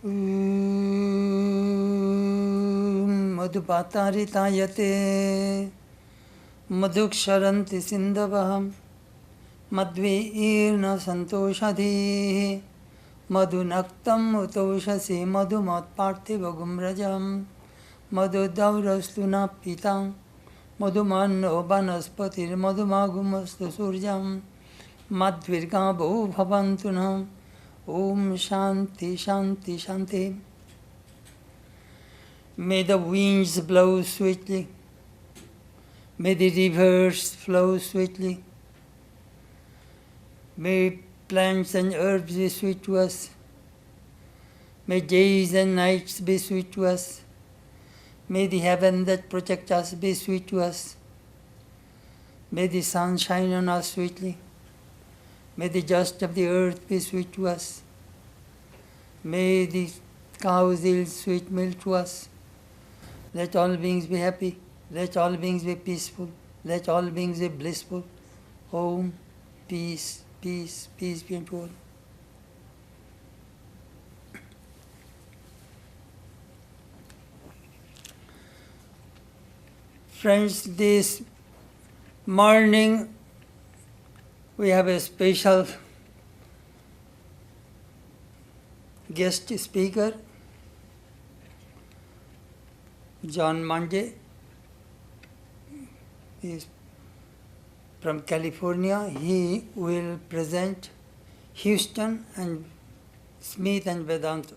Madhupatarithayate Madhuksharanti Sindhavaham Madhveirna Santoshadhi Madhunaktam Utoshasi Madhumatparthivagumrajam Madhudaurastuna Pitam Madhumanno Banaspatir Madhumagumastu Surjam Madhvirga Bhu Bhavantunam Om Shanti Shanti Shanti. May the winds blow sweetly. May the rivers flow sweetly. May plants and herbs be sweet to us. May days and nights be sweet to us. May the heaven that protects us be sweet to us. May the sun shine on us sweetly. May the dust of the earth be sweet to us. May the cows yield sweet milk to us. Let all beings be happy. Let all beings be peaceful. Let all beings be blissful. Om, peace, peace, peace be unto all. Friends, this morning we have a special guest speaker, John Monday. He is from California. He will present Huston and Smith and Vedanta.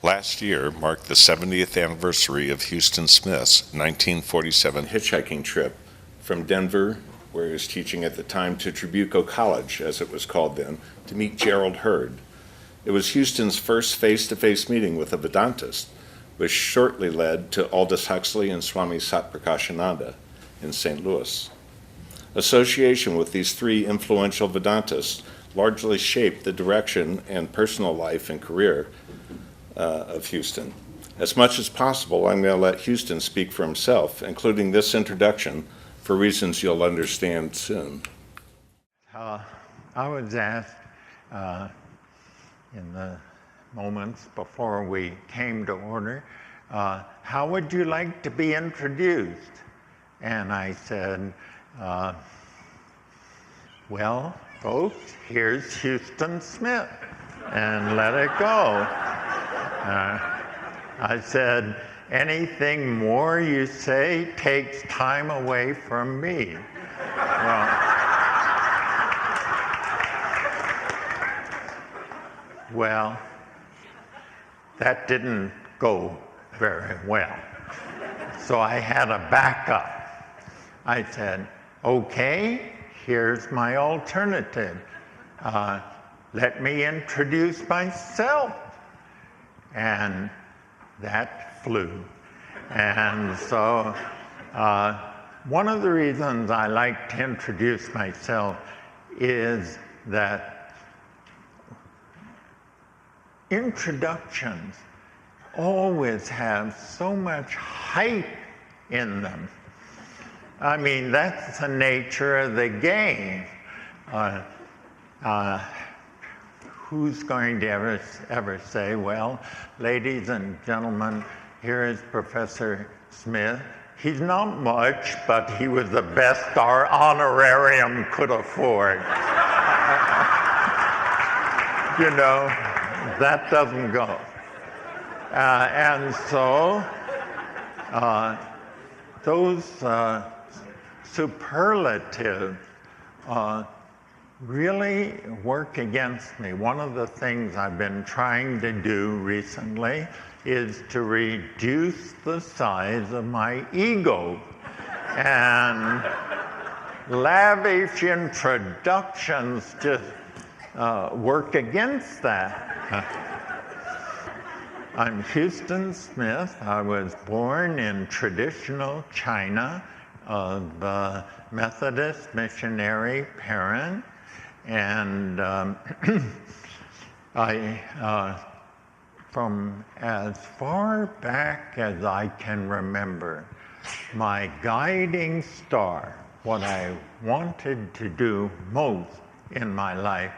Last year marked the 70th anniversary of Huston Smith's 1947 hitchhiking trip from Denver, where he was teaching at the time, to Trabuco College, as it was called then, to meet Gerald Heard. It was Huston's first face-to-face meeting with a Vedantist, which shortly led to Aldous Huxley and Swami Satprakashananda in St. Louis. Association with these three influential Vedantists largely shaped the direction and personal life and career of Huston. As much as possible, I'm going to let Huston speak for himself, including this introduction, for reasons you'll understand soon. I was asked in the moments before we came to order, how would you like to be introduced? And I said, well, folks, here's Huston Smith, and let it go. I said, anything more you say takes time away from me. Well, that didn't go very well. So I had a backup. I said, okay, here's my alternative. Let me introduce myself. And that flew. And so one of the reasons I like to introduce myself is that introductions always have so much hype in them. I mean, that's the nature of the game. Who's going to ever say, well, ladies and gentlemen, here is Professor Smith. He's not much, but he was the best our honorarium could afford. You know, that doesn't go. And so those superlatives really work against me. One of the things I've been trying to do recently is to reduce the size of my ego. And lavish introductions just work against that. I'm Huston Smith. I was born in traditional China of Methodist missionary parent. And from as far back as I can remember, my guiding star, what I wanted to do most in my life,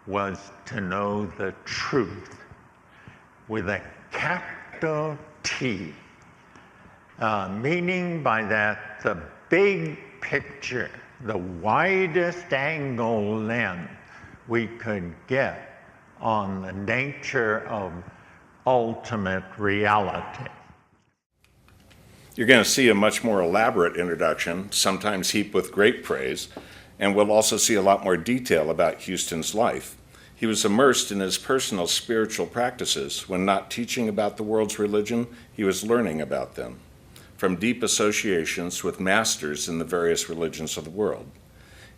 was to know the truth with a capital T, meaning by that the big picture, the widest angle lens we could get on the nature of ultimate reality. You're going to see a much more elaborate introduction, sometimes heaped with great praise, and we'll also see a lot more detail about Huston's life. He was immersed in his personal spiritual practices. When not teaching about the world's religion, he was learning about them, from deep associations with masters in the various religions of the world.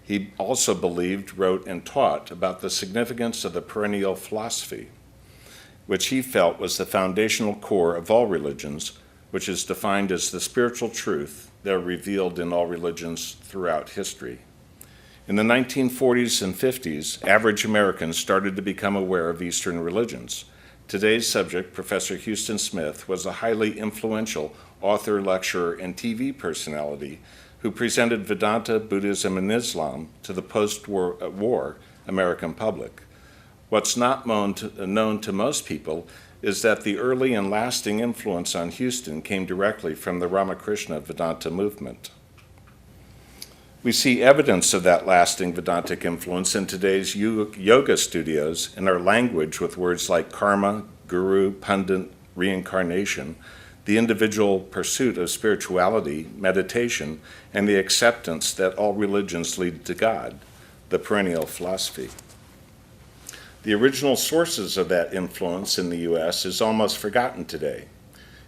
He also believed, wrote, and taught about the significance of the perennial philosophy, which he felt was the foundational core of all religions, which is defined as the spiritual truth that are revealed in all religions throughout history. In the 1940s and 50s, average Americans started to become aware of Eastern religions. Today's subject, Professor Huston Smith, was a highly influential author, lecturer, and TV personality who presented Vedanta, Buddhism, and Islam to the post-war American public. What's not known to most people is that the early and lasting influence on Huston came directly from the Ramakrishna Vedanta movement. We see evidence of that lasting Vedantic influence in today's yoga studios in our language with words like karma, guru, pundit, reincarnation, the individual pursuit of spirituality, meditation, and the acceptance that all religions lead to God, the perennial philosophy. The original sources of that influence in the U.S. is almost forgotten today.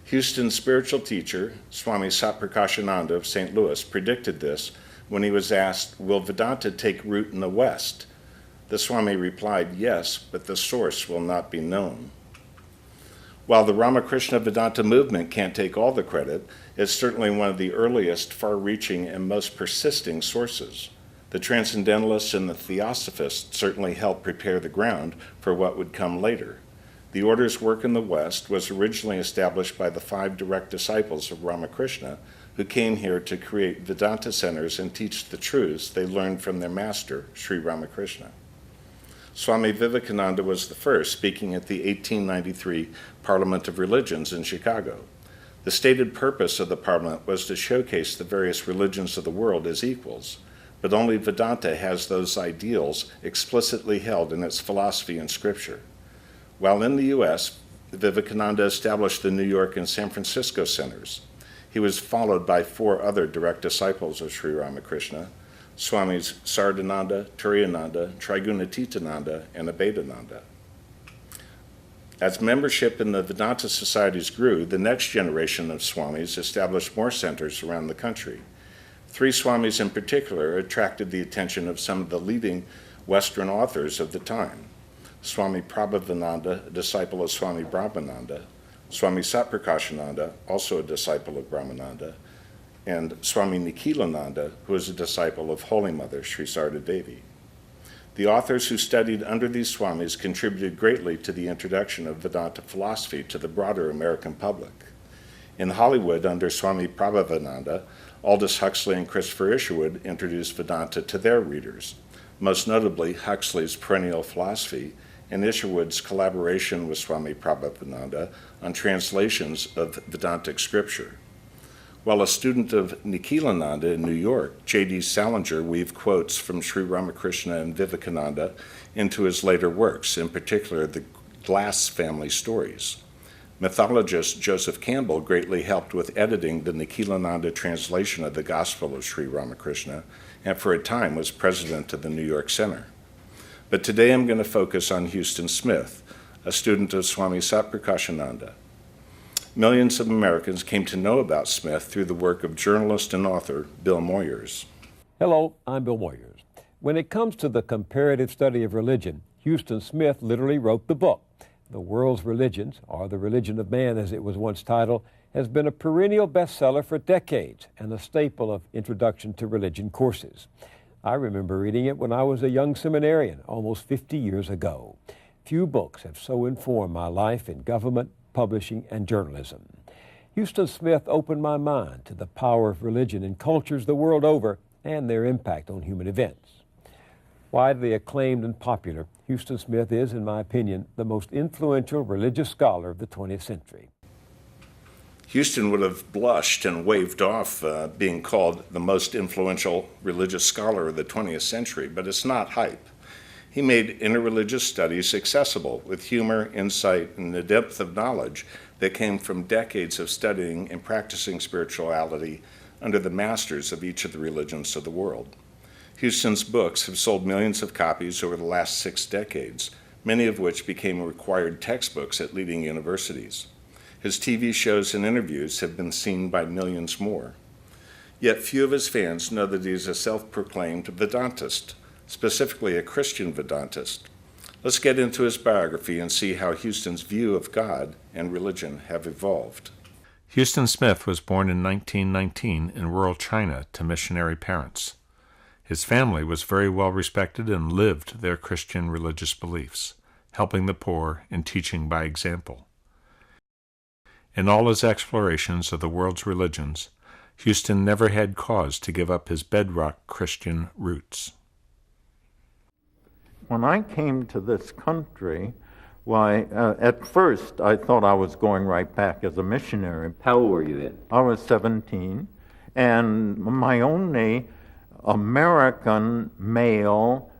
Huston's spiritual teacher, Swami Satprakashananda of St. Louis, predicted this when he was asked, "Will Vedanta take root in the West?" The Swami replied, "Yes, but the source will not be known." While the Ramakrishna Vedanta movement can't take all the credit, it's certainly one of the earliest, far-reaching, and most persisting sources. The Transcendentalists and the Theosophists certainly helped prepare the ground for what would come later. The order's work in the West was originally established by the 5 direct disciples of Ramakrishna, who came here to create Vedanta centers and teach the truths they learned from their master, Sri Ramakrishna. Swami Vivekananda was the first, speaking at the 1893 Parliament of Religions in Chicago. The stated purpose of the Parliament was to showcase the various religions of the world as equals, but only Vedanta has those ideals explicitly held in its philosophy and scripture. While in the U.S., Vivekananda established the New York and San Francisco centers. He was followed by 4 other direct disciples of Sri Ramakrishna, Swamis Sardananda, Turiyananda, Trigunatitananda, and Abhedananda. As membership in the Vedanta societies grew, the next generation of Swamis established more centers around the country. 3 Swamis in particular attracted the attention of some of the leading Western authors of the time. Swami Prabhavananda, a disciple of Swami Brahmananda, Swami Satprakashananda, also a disciple of Brahmananda, and Swami Nikhilananda, who was a disciple of Holy Mother, Sri Sarda Devi. The authors who studied under these Swamis contributed greatly to the introduction of Vedanta philosophy to the broader American public. In Hollywood, under Swami Prabhavananda, Aldous Huxley and Christopher Isherwood introduced Vedanta to their readers, most notably Huxley's Perennial Philosophy and Isherwood's collaboration with Swami Prabhavananda on translations of Vedantic scripture. While a student of Nikhilananda in New York, J.D. Salinger weaved quotes from Sri Ramakrishna and Vivekananda into his later works, in particular the Glass family stories. Mythologist Joseph Campbell greatly helped with editing the Nikhilananda translation of the Gospel of Sri Ramakrishna, and for a time was president of the New York Center. But today I'm going to focus on Huston Smith, a student of Swami Satprakashananda. Millions of Americans came to know about Smith through the work of journalist and author Bill Moyers. Hello, I'm Bill Moyers. When it comes to the comparative study of religion, Huston Smith literally wrote the book. The World's Religions, or The Religion of Man as it was once titled, has been a perennial bestseller for decades and a staple of introduction to religion courses. I remember reading it when I was a young seminarian almost 50 years ago. Few books have so informed my life in government, publishing, and journalism. Huston Smith opened my mind to the power of religion in cultures the world over and their impact on human events. Widely acclaimed and popular, Huston Smith is, in my opinion, the most influential religious scholar of the 20th century. Huston would have blushed and waved off being called the most influential religious scholar of the 20th century, but it's not hype. He made interreligious studies accessible with humor, insight, and the depth of knowledge that came from decades of studying and practicing spirituality under the masters of each of the religions of the world. Huston's books have sold millions of copies over the last 6 decades, many of which became required textbooks at leading universities. His TV shows and interviews have been seen by millions more. Yet few of his fans know that he is a self-proclaimed Vedantist, specifically a Christian Vedantist. Let's get into his biography and see how Huston's view of God and religion have evolved. Huston Smith was born in 1919 in rural China to missionary parents. His family was very well respected and lived their Christian religious beliefs, helping the poor and teaching by example. In all his explorations of the world's religions, Huston never had cause to give up his bedrock Christian roots. When I came to this country, at first I thought I was going right back as a missionary. How old were you then? I was 17, and my only American male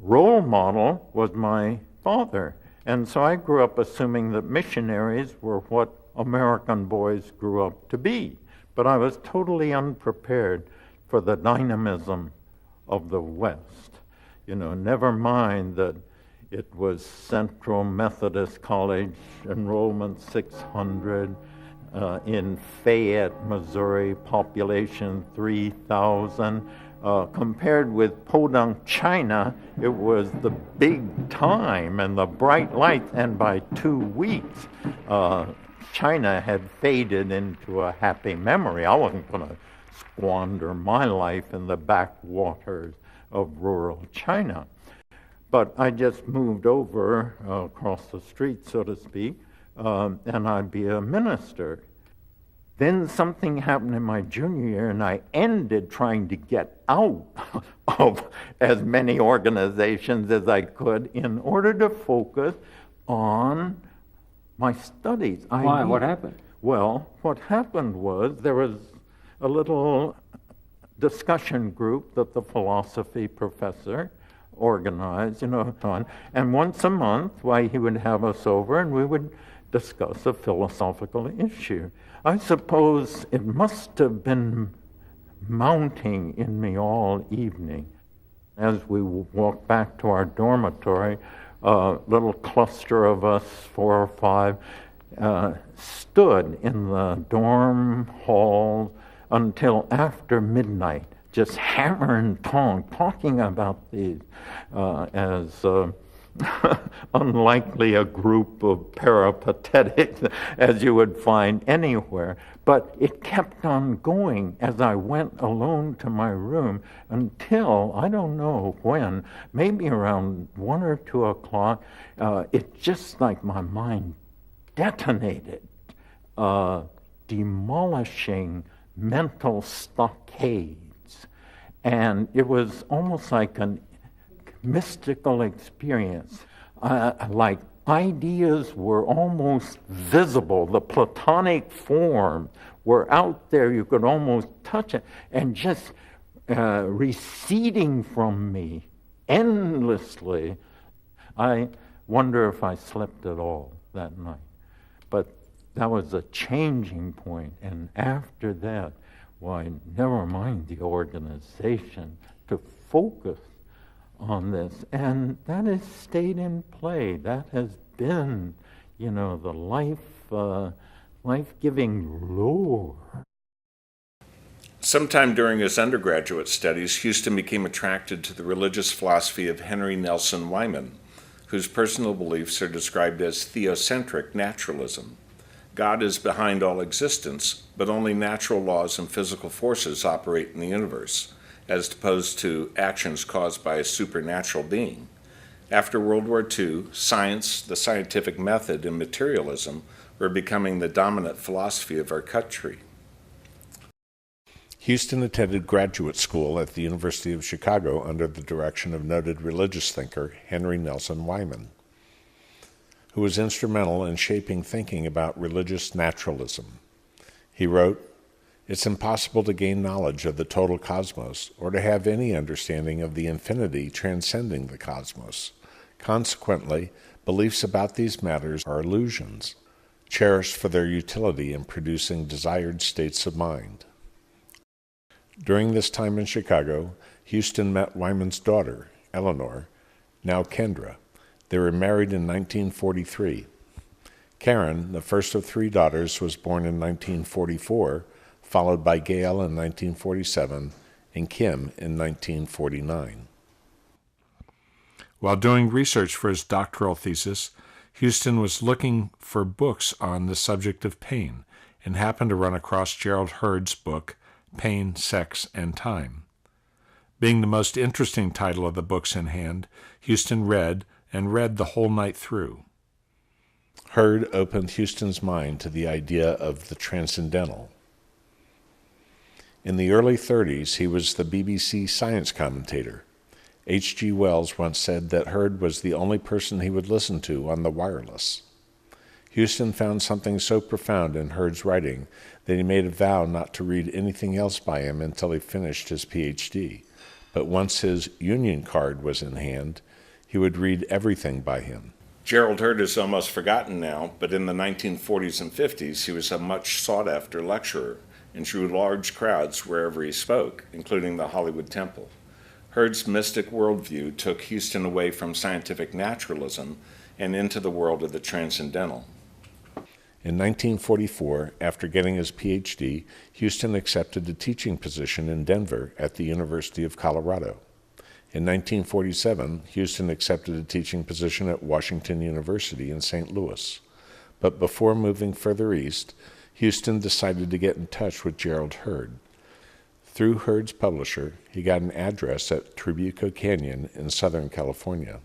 role model was my father. And so I grew up assuming that missionaries were what American boys grew up to be. But I was totally unprepared for the dynamism of the West. Never mind that it was Central Methodist College, enrollment 600, in Fayette, Missouri, population 3,000. Compared with Podunk, China, it was the big time and the bright lights, and by 2 weeks, China had faded into a happy memory. I wasn't going to squander my life in the backwaters of rural China. But I just moved over across the street, so to speak, and I'd be a minister. Then something happened in my junior year, and I ended trying to get out of as many organizations as I could in order to focus on my studies. Why? What happened? Well, what happened was there was a little discussion group that the philosophy professor organized, and once a month, he would have us over and we would discuss a philosophical issue. I suppose it must have been mounting in me all evening. As we walked back to our dormitory, a little cluster of us, 4 or 5, stood in the dorm hall until after midnight, just hammer and tong, talking about these as unlikely a group of peripatetics as you would find anywhere. But it kept on going as I went alone to my room until, I don't know when, maybe around 1 or 2 o'clock, it just like my mind detonated, demolishing mental stockades. And it was almost like a mystical experience. Like ideas were almost visible. The Platonic form were out there. You could almost touch it, and just receding from me endlessly. I wonder if I slept at all that night. But that was a changing point. And after that, never mind the organization, to focus on this. And that has stayed in play. That has been, the life-giving lure. Sometime during his undergraduate studies, Huston became attracted to the religious philosophy of Henry Nelson Wyman, whose personal beliefs are described as theocentric naturalism. God is behind all existence, but only natural laws and physical forces operate in the universe, as opposed to actions caused by a supernatural being. After World War II, science, the scientific method, and materialism were becoming the dominant philosophy of our country. Huston attended graduate school at the University of Chicago under the direction of noted religious thinker Henry Nelson Wyman, who was instrumental in shaping thinking about religious naturalism. He wrote, "It's impossible to gain knowledge of the total cosmos or to have any understanding of the infinity transcending the cosmos. Consequently, beliefs about these matters are illusions, cherished for their utility in producing desired states of mind." During this time in Chicago, Huston met Wyman's daughter, Eleanor, now Kendra. They were married in 1943. Karen, the first of three daughters, was born in 1944, followed by Gail in 1947 and Kim in 1949. While doing research for his doctoral thesis, Huston was looking for books on the subject of pain and happened to run across Gerald Heard's book, Pain, Sex, and Time. Being the most interesting title of the books in hand, Huston read the whole night through. Heard opened Huston's mind to the idea of the transcendental. In the early 30s, he was the BBC science commentator. H.G. Wells once said that Heard was the only person he would listen to on the wireless. Huston found something so profound in Heard's writing that he made a vow not to read anything else by him until he finished his Ph.D. But once his union card was in hand, he would read everything by him. Gerald Heard is almost forgotten now, but in the 1940s and 50s, he was a much sought-after lecturer and drew large crowds wherever he spoke, including the Hollywood Temple. Heard's mystic worldview took Huston away from scientific naturalism and into the world of the transcendental. In 1944, after getting his Ph.D., Huston accepted a teaching position in Denver at the University of Colorado. In 1947, Huston accepted a teaching position at Washington University in St. Louis. But before moving further east, Huston decided to get in touch with Gerald Heard. Through Heard's publisher, he got an address at Trabuco Canyon in Southern California.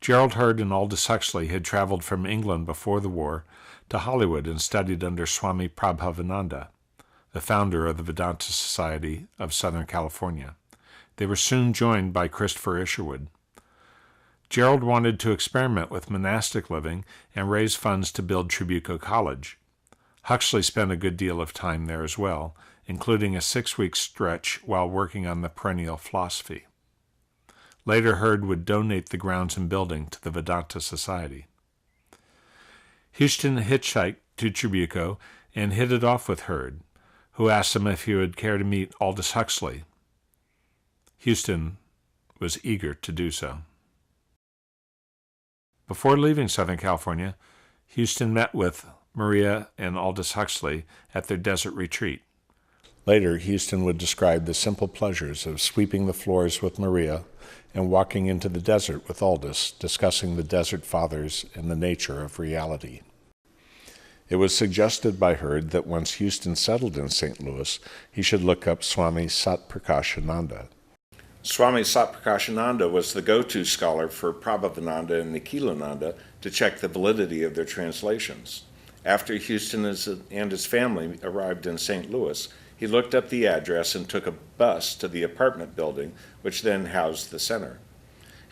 Gerald Heard and Aldous Huxley had traveled from England before the war to Hollywood and studied under Swami Satprakashananda, the founder of the Vedanta Society of Southern California. They were soon joined by Christopher Isherwood. Gerald wanted to experiment with monastic living and raise funds to build Trabuco College. Huxley spent a good deal of time there as well, including a 6-week stretch while working on the perennial philosophy. Later, Heard would donate the grounds and building to the Vedanta Society. Huston hitchhiked to Trabuco and hit it off with Heard, who asked him if he would care to meet Aldous Huxley. Huston was eager to do so. Before leaving Southern California, Huston met with Maria and Aldous Huxley at their desert retreat. Later, Huston would describe the simple pleasures of sweeping the floors with Maria and walking into the desert with Aldous, discussing the Desert Fathers and the nature of reality. It was suggested by Heard that once Huston settled in St. Louis, he should look up Swami Satprakashananda. Swami Satprakashananda was the go-to scholar for Prabhavananda and Nikhilananda to check the validity of their translations. After Huston and his family arrived in St. Louis, he looked up the address and took a bus to the apartment building, which then housed the center.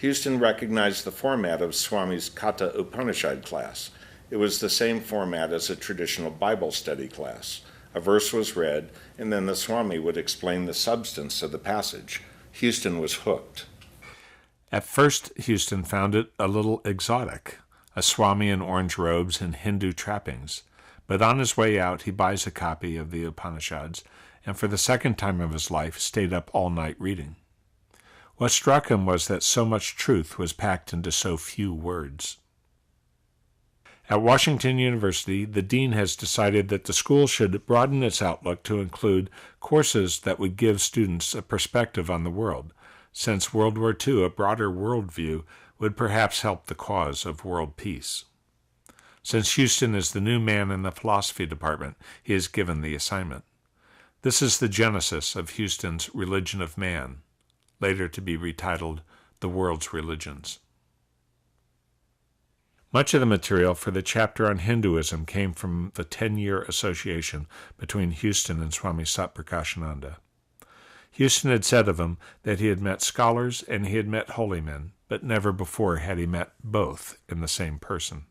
Huston recognized the format of Swami's Katha Upanishad class. It was the same format as a traditional Bible study class. A verse was read, and then the Swami would explain the substance of the passage. Huston was hooked. At first, Huston found it a little exotic, a Swami in orange robes and Hindu trappings. But on his way out, he buys a copy of the Upanishads, and for the second time of his life, stayed up all night reading. What struck him was that so much truth was packed into so few words. At Washington University, the dean has decided that the school should broaden its outlook to include courses that would give students a perspective on the world. Since World War II, a broader worldview would perhaps help the cause of world peace. Since Huston is the new man in the philosophy department, he is given the assignment. This is the genesis of Huston's Religion of Man, later to be retitled The World's Religions. Much of the material for the chapter on Hinduism came from the 10-year association between Huston and Swami Satprakashananda. Huston had said of him that he had met scholars and he had met holy men, but never before had he met both in the same person.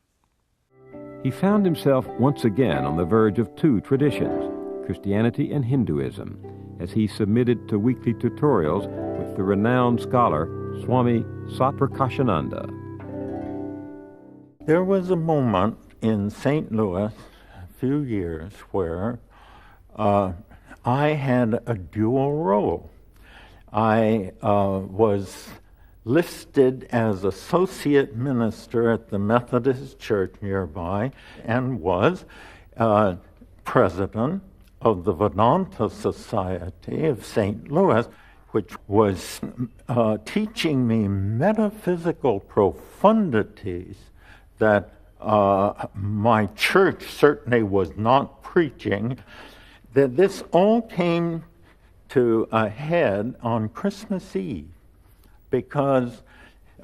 He found himself once again on the verge of two traditions, Christianity and Hinduism, as he submitted to weekly tutorials with the renowned scholar Swami Satprakashananda. There was a moment in St. Louis a few years where I had a dual role. I was listed as associate minister at the Methodist Church nearby and was president of the Vedanta Society of St. Louis, which was teaching me metaphysical profundities that my church certainly was not preaching. That this all came to a head on Christmas Eve, because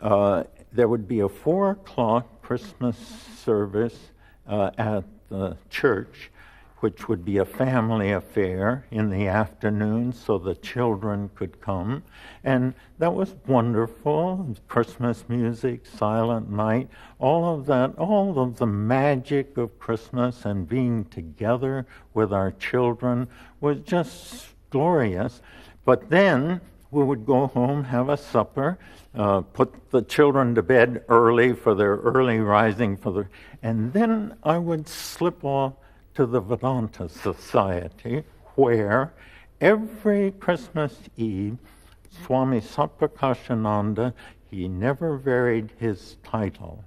there would be a 4 o'clock Christmas service at the church, which would be a family affair in the afternoon so the children could come. And that was wonderful. Christmas music, silent night, all of that, all of the magic of Christmas and being together with our children was just glorious. But then we would go home, have a supper, put the children to bed early for their early rising, and then I would slip off to the Vedanta Society, where every Christmas Eve, Swami Satprakashananda, he never varied his title,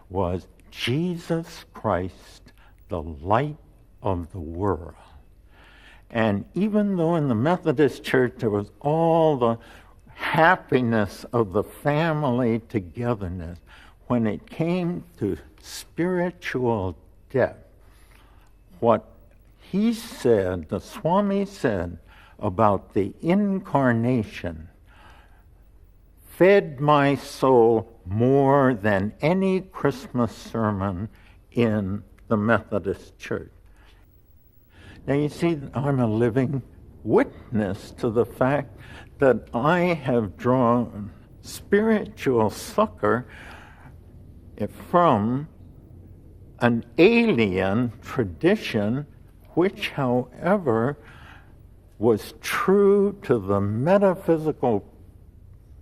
was Jesus Christ, the light of the world. And even though in the Methodist Church there was all the happiness of the family togetherness, when it came to spiritual depth, what he said, the Swami said about the incarnation, fed my soul more than any Christmas sermon in the Methodist Church. Now you see, I'm a living witness to the fact that I have drawn spiritual succor from an alien tradition, which, however, was true to the metaphysical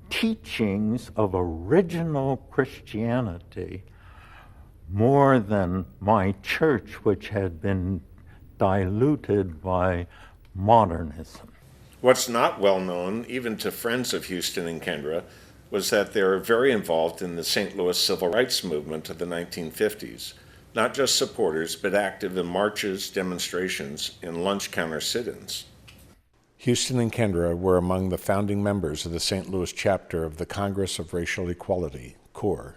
teachings of original Christianity more than my church, which had been diluted by modernism. What's not well known, even to friends of Huston and Kendra, was that they were very involved in the St. Louis civil rights movement of the 1950s. Not just supporters, but active in marches, demonstrations, and lunch counter sit-ins. Huston and Kendra were among the founding members of the St. Louis chapter of the Congress of Racial Equality, CORE,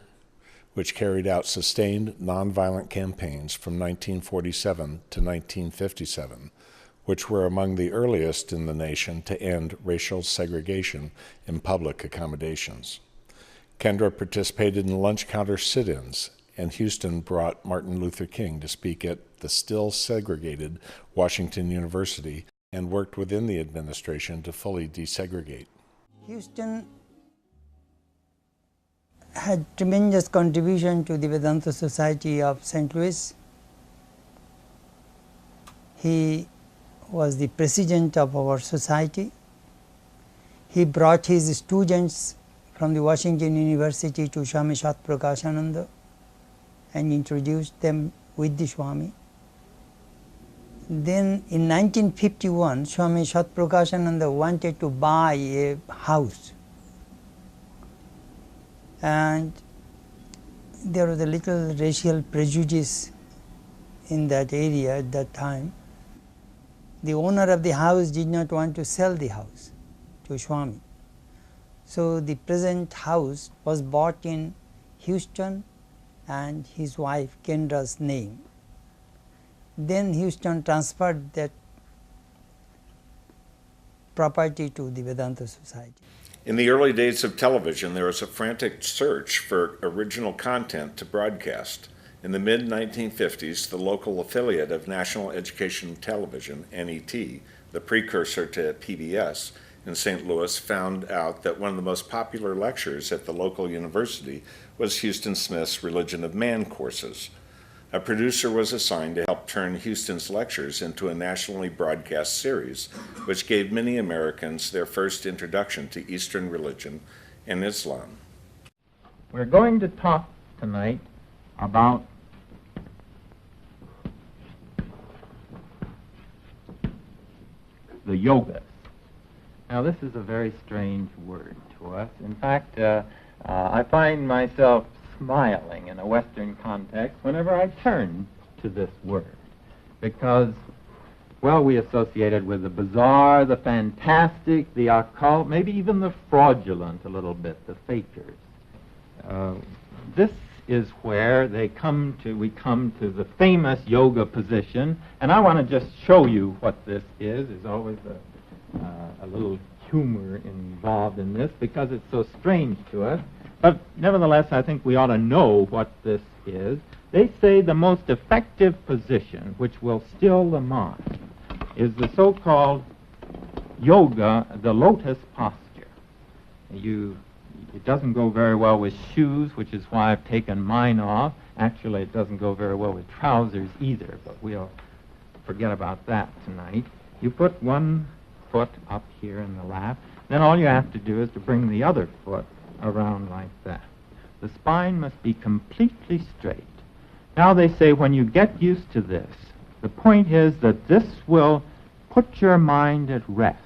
which carried out sustained nonviolent campaigns from 1947 to 1957, which were among the earliest in the nation to end racial segregation in public accommodations. Kendra participated in lunch counter sit-ins, and Huston brought Martin Luther King to speak at the still segregated Washington University and worked within the administration to fully desegregate. Huston had tremendous contribution to the Vedanta Society of St. Louis. He was the president of our society. He brought his students from the Washington University to Swami Satprakashananda and introduced them with the Swami. Then in 1951, Swami Satprakashananda wanted to buy a house. And there was a little racial prejudice in that area at that time. The owner of the house did not want to sell the house to Swami. So the present house was bought in Huston and his wife Kendra's name. Then Huston transferred that property to the Vedanta Society. In the early days of television, there was a frantic search for original content to broadcast. In the mid-1950s, the local affiliate of National Education Television, NET, the precursor to PBS, in St. Louis, found out that one of the most popular lectures at the local university was Huston Smith's Religion of Man courses. A producer was assigned to help turn Huston's lectures into a nationally broadcast series, which gave many Americans their first introduction to Eastern religion and Islam. We're going to talk tonight about the yogas. Now, this is a very strange word to us. In fact, I find myself smiling in a Western context whenever I turn to this word, because, well, we associate it with the bizarre, the fantastic, the occult, maybe even the fraudulent a little bit, the fakers. This is where we come to the famous yoga position, and I want to just show you what this is. There's always a little humor involved in this because it's so strange to us. But nevertheless, I think we ought to know what this is. They say the most effective position, which will still the mind, is the so-called yoga, the lotus posture. It doesn't go very well with shoes, which is why I've taken mine off. Actually, it doesn't go very well with trousers either, but we'll forget about that tonight. You put one foot up here in the lap, then all you have to do is to bring the other foot around like that. The spine must be completely straight. Now they say when you get used to this, the point is that this will put your mind at rest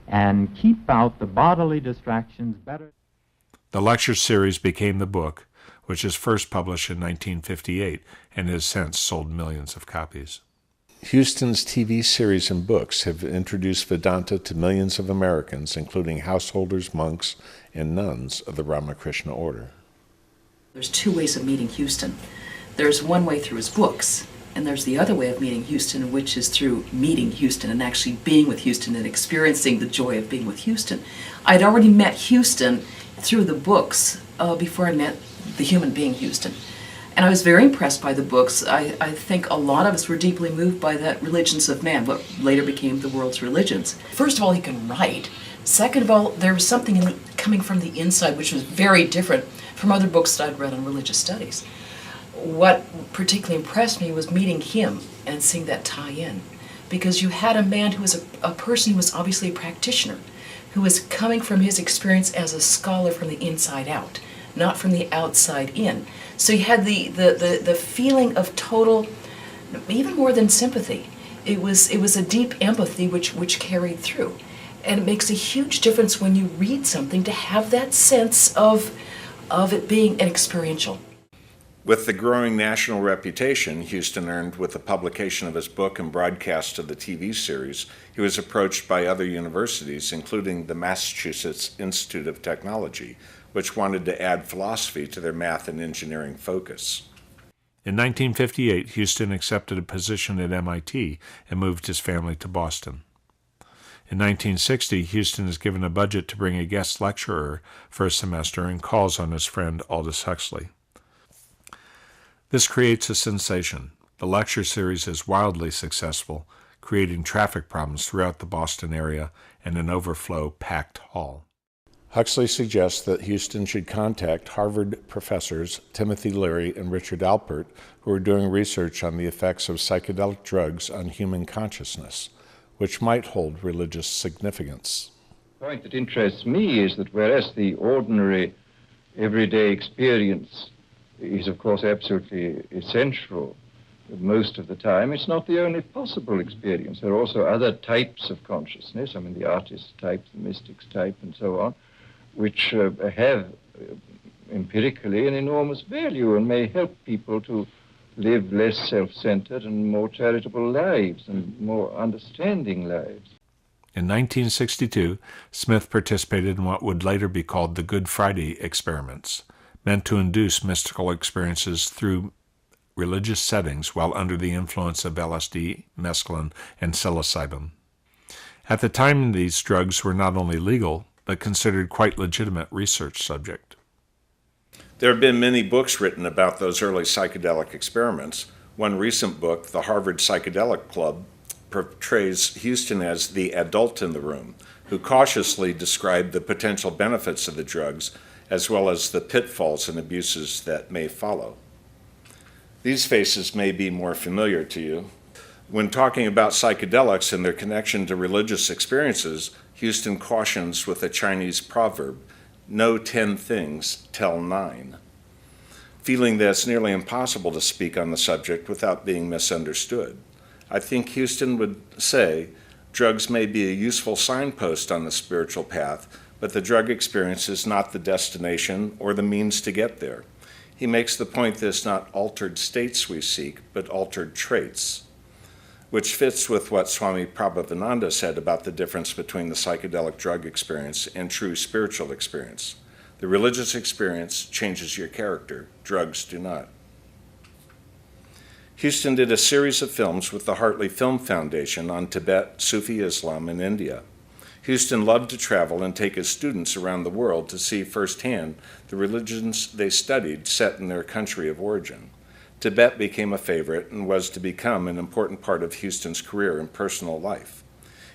and keep out the bodily distractions better. The lecture series became the book, which was first published in 1958 and has since sold millions of copies. Huston's TV series and books have introduced Vedanta to millions of Americans, including householders, monks, and nuns of the Ramakrishna order. There's two ways of meeting Huston. There's one way through his books, and there's the other way of meeting Huston, which is through meeting Huston and actually being with Huston and experiencing the joy of being with Huston. I'd already met Huston through the books before I met the human being Huston. And I was very impressed by the books. I think a lot of us were deeply moved by that Religions of Man, what later became the world's religions. First of all, he can write. Second of all, there was something coming from the inside which was very different from other books that I'd read on religious studies. What particularly impressed me was meeting him and seeing that tie in. Because you had a man who was a person who was obviously a practitioner, who was coming from his experience as a scholar from the inside out, not from the outside in. So you had the feeling of total, even more than sympathy. It was a deep empathy which carried through. And it makes a huge difference when you read something to have that sense of it being an experiential. With the growing national reputation Huston earned with the publication of his book and broadcast of the TV series, he was approached by other universities, including the Massachusetts Institute of Technology, which wanted to add philosophy to their math and engineering focus. In 1958, Huston accepted a position at MIT and moved his family to Boston. In 1960, Huston is given a budget to bring a guest lecturer for a semester and calls on his friend Aldous Huxley. This creates a sensation. The lecture series is wildly successful, creating traffic problems throughout the Boston area and an overflow-packed hall. Huxley suggests that Huston should contact Harvard professors Timothy Leary and Richard Alpert, who are doing research on the effects of psychedelic drugs on human consciousness, which might hold religious significance. The point that interests me is that whereas the ordinary, everyday experience is, of course, absolutely essential most of the time, it's not the only possible experience. There are also other types of consciousness, I mean, the artist type, the mystics type, and so on, which have empirically an enormous value and may help people to live less self-centered and more charitable lives and more understanding lives. In 1962, Smith participated in what would later be called the Good Friday experiments, meant to induce mystical experiences through religious settings while under the influence of LSD, mescaline, and psilocybin. At the time, these drugs were not only legal, but considered quite legitimate research subject. There have been many books written about those early psychedelic experiments. One recent book, The Harvard Psychedelic Club, portrays Huston as the adult in the room, who cautiously described the potential benefits of the drugs, as well as the pitfalls and abuses that may follow. These faces may be more familiar to you. When talking about psychedelics and their connection to religious experiences, Huston cautions with a Chinese proverb, "Know 10 things, tell 9." Feeling that it's nearly impossible to speak on the subject without being misunderstood. I think Huston would say, drugs may be a useful signpost on the spiritual path, but the drug experience is not the destination or the means to get there. He makes the point that it's not altered states we seek, but altered traits, which fits with what Swami Satprakashananda said about the difference between the psychedelic drug experience and true spiritual experience. The religious experience changes your character, drugs do not. Huston did a series of films with the Hartley Film Foundation on Tibet, Sufi Islam, and India. Huston loved to travel and take his students around the world to see firsthand the religions they studied set in their country of origin. Tibet became a favorite and was to become an important part of Huston's career and personal life.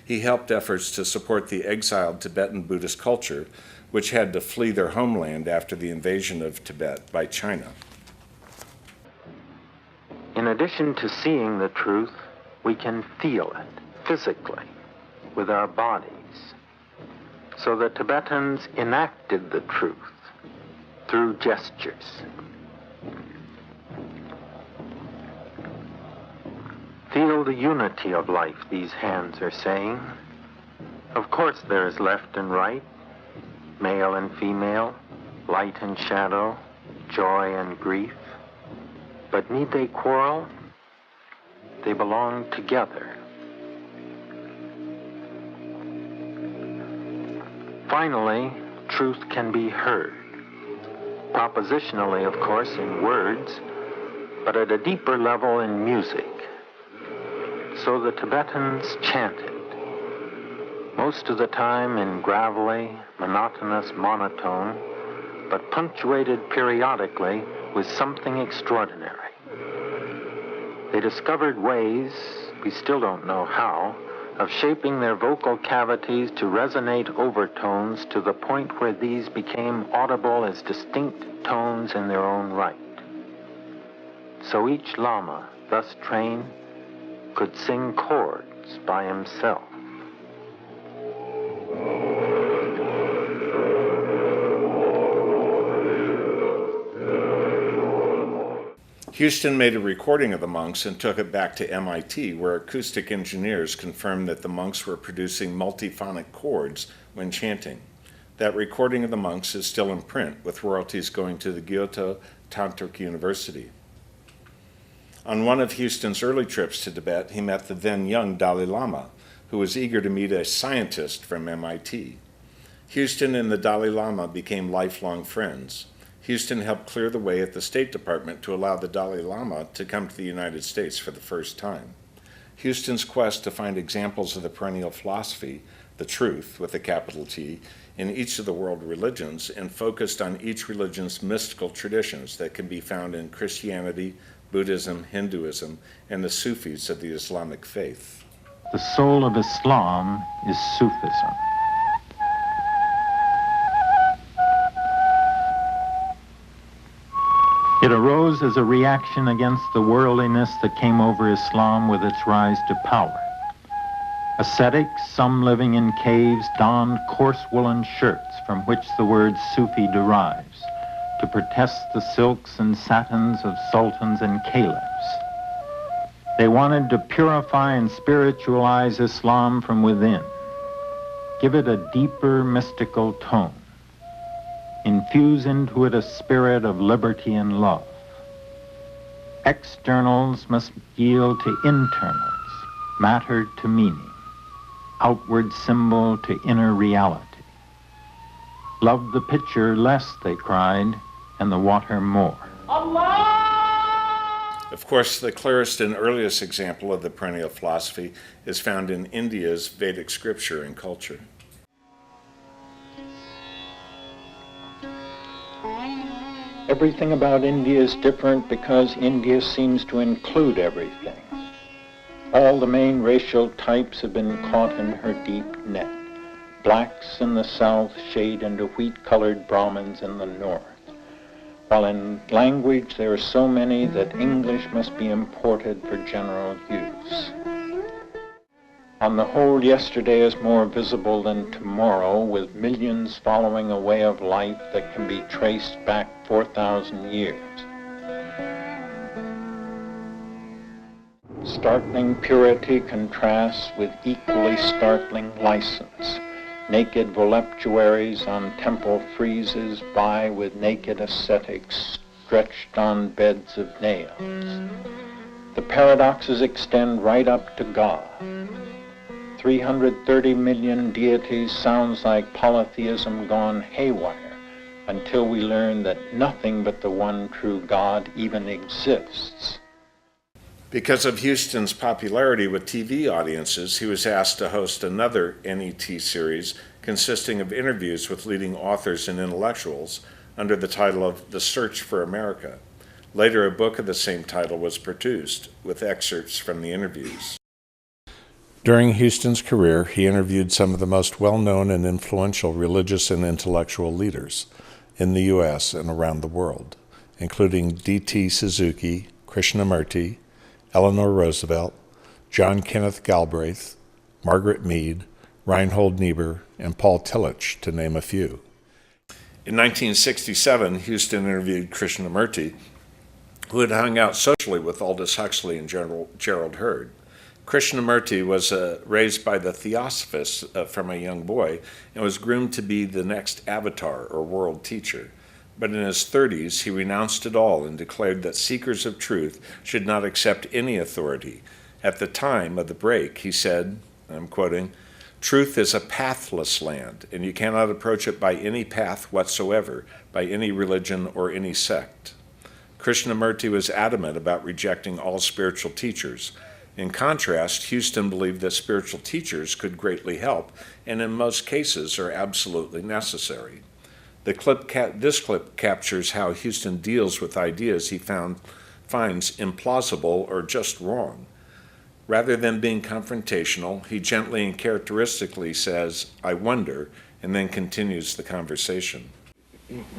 He helped efforts to support the exiled Tibetan Buddhist culture, which had to flee their homeland after the invasion of Tibet by China. In addition to seeing the truth, we can feel it physically with our bodies. So the Tibetans enacted the truth through gestures. Feel the unity of life, these hands are saying. Of course there is left and right, male and female, light and shadow, joy and grief. But need they quarrel? They belong together. Finally, truth can be heard. Propositionally, of course, in words, but at a deeper level in music. So the Tibetans chanted, most of the time in gravelly, monotonous monotone, but punctuated periodically with something extraordinary. They discovered ways, we still don't know how, of shaping their vocal cavities to resonate overtones to the point where these became audible as distinct tones in their own right. So each Lama, thus trained, could sing chords by himself. Huston made a recording of the monks and took it back to MIT, where acoustic engineers confirmed that the monks were producing multiphonic chords when chanting. That recording of the monks is still in print, with royalties going to the Kyoto Tantric University. On one of Huston's early trips to Tibet, he met the then young Dalai Lama, who was eager to meet a scientist from MIT. Huston and the Dalai Lama became lifelong friends. Huston helped clear the way at the State Department to allow the Dalai Lama to come to the United States for the first time. Huston's quest to find examples of the perennial philosophy, the truth with a capital T, in each of the world religions, and focused on each religion's mystical traditions that can be found in Christianity, Buddhism, Hinduism, and the Sufis of the Islamic faith. The soul of Islam is Sufism. It arose as a reaction against the worldliness that came over Islam with its rise to power. Ascetics, some living in caves, donned coarse woolen shirts from which the word Sufi derives, to protest the silks and satins of sultans and caliphs. They wanted to purify and spiritualize Islam from within, give it a deeper mystical tone, infuse into it a spirit of liberty and love. Externals must yield to internals, matter to meaning, outward symbol to inner reality. Love the pitcher less, they cried, and the water more. Of course, the clearest and earliest example of the perennial philosophy is found in India's Vedic scripture and culture. Everything about India is different because India seems to include everything. All the main racial types have been caught in her deep net. Blacks in the south shade into wheat-colored Brahmins in the north. While in language there are so many that English must be imported for general use. On the whole, yesterday is more visible than tomorrow, with millions following a way of life that can be traced back 4,000 years. Startling purity contrasts with equally startling license. Naked voluptuaries on temple friezes vie with naked ascetics stretched on beds of nails. The paradoxes extend right up to God. 330 million deities sounds like polytheism gone haywire until we learn that nothing but the one true God even exists. Because of Huston's popularity with TV audiences, he was asked to host another NET series consisting of interviews with leading authors and intellectuals under the title of The Search for America. Later, a book of the same title was produced with excerpts from the interviews. During Huston's career, he interviewed some of the most well-known and influential religious and intellectual leaders in the U.S. and around the world, including D.T. Suzuki, Krishnamurti, Eleanor Roosevelt, John Kenneth Galbraith, Margaret Mead, Reinhold Niebuhr, and Paul Tillich, to name a few. In 1967, Huston interviewed Krishnamurti, who had hung out socially with Aldous Huxley and Gerald Heard. Krishnamurti was raised by the Theosophists from a young boy and was groomed to be the next avatar or world teacher. But in his 30s, he renounced it all and declared that seekers of truth should not accept any authority. At the time of the break, he said, I'm quoting, "Truth is a pathless land, and you cannot approach it by any path whatsoever, by any religion or any sect." Krishnamurti was adamant about rejecting all spiritual teachers. In contrast, Huston believed that spiritual teachers could greatly help, and in most cases are absolutely necessary. This clip captures how Huston deals with ideas he finds implausible or just wrong. Rather than being confrontational, he gently and characteristically says, "I wonder," and then continues the conversation.